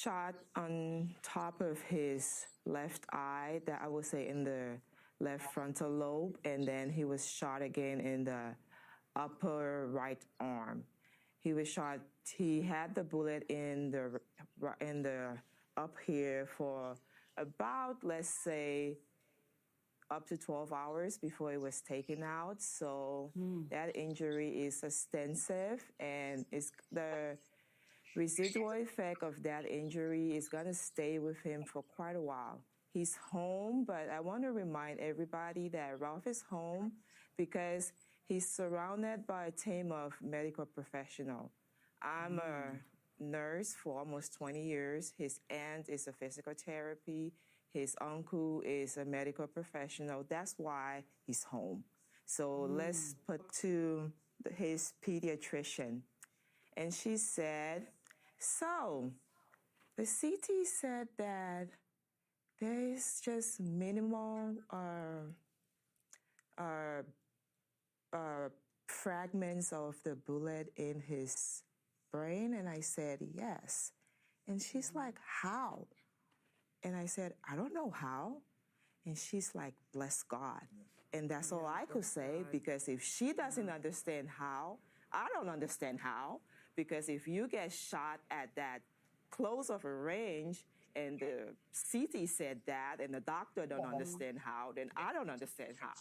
shot on top of his left eye, that I would say in the left frontal lobe, and then he was shot again in the upper right arm. He was shot. He had the bullet in the up here for about, let's say, up to 12 hours before it was taken out. So that injury is extensive, and the residual effect of that injury is going to stay with him for quite a while. He's home, but I want to remind everybody that Ralph is home because he's surrounded by a team of medical professionals. I'm a nurse for almost 20 years. His aunt is a physical therapy. His uncle is a medical professional. That's why he's home. So let's put to his pediatrician. And she said, so the CT said that there is just minimal fragments of the bullet in his brain. And I said, yes. And she's like, how? And I said, I don't know how. And she's like, bless God. And that's all I could say, because if she doesn't understand how, I don't understand how. Because if you get shot at that close of a range and the CT said that and the doctor don't understand how, then I don't understand how.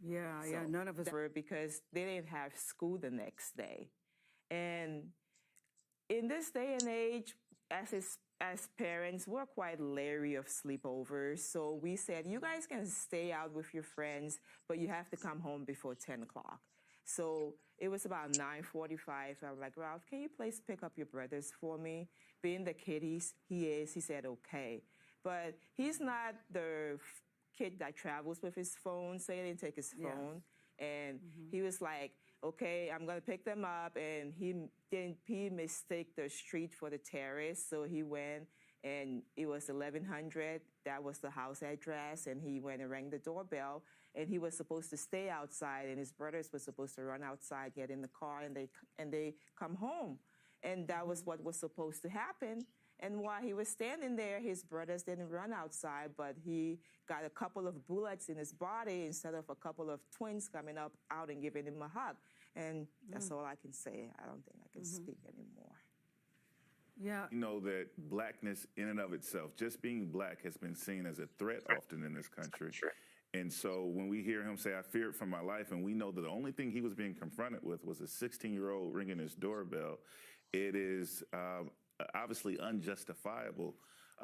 Yeah, none of us. Because they didn't have school the next day. And in this day and age, as parents, we're quite leery of sleepovers. So we said, you guys can stay out with your friends, but you have to come home before 10 o'clock. So it was about 9:45. I was like, Ralph, can you please pick up your brothers for me? Being the kid he said, okay. But he's not the kid that travels with his phone, so he didn't take his phone. And he was like, okay, I'm going to pick them up. And he mistake the street for the terrace. So he went, and it was 1100. That was the house address. And he went and rang the doorbell. And he was supposed to stay outside. And his brothers were supposed to run outside, get in the car, and they come home. And that was what was supposed to happen. And while he was standing there, his brothers didn't run outside, but he got a couple of bullets in his body instead of a couple of twins coming up out and giving him a hug. And that's all I can say. I don't think I can speak anymore. Yeah. You know that blackness in and of itself, just being black, has been seen as a threat often in this country. And so when we hear him say, I feared for my life, and we know that the only thing he was being confronted with was a 16-year-old ringing his doorbell, it is obviously unjustifiable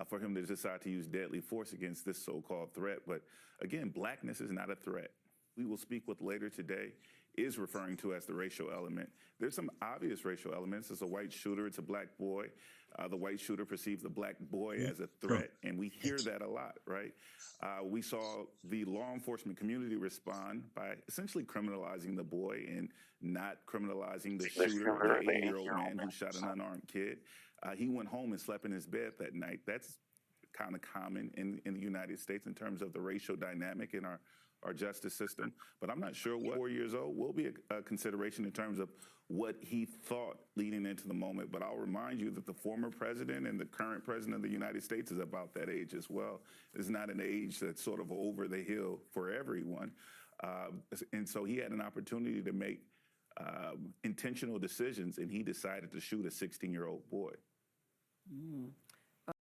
for him to decide to use deadly force against this so-called threat. But again, blackness is not a threat. We will speak with later today is referring to as the racial element. There's some obvious racial elements. It's a white shooter. It's a black boy. The white shooter perceives the black boy as a threat, and we hear that a lot, right? We saw the law enforcement community respond by essentially criminalizing the boy and not criminalizing the shooter, the 80-year-old man who shot an unarmed kid. He went home and slept in his bed that night. That's kind of common in the United States in terms of the racial dynamic in our justice system. But I'm not sure what 4 years old will be a consideration in terms of what he thought leading into the moment. But I'll remind you that the former president and the current president of the United States is about that age as well. It's not an age that's sort of over the hill for everyone. And so he had an opportunity to make intentional decisions, and he decided to shoot a 16-year-old boy.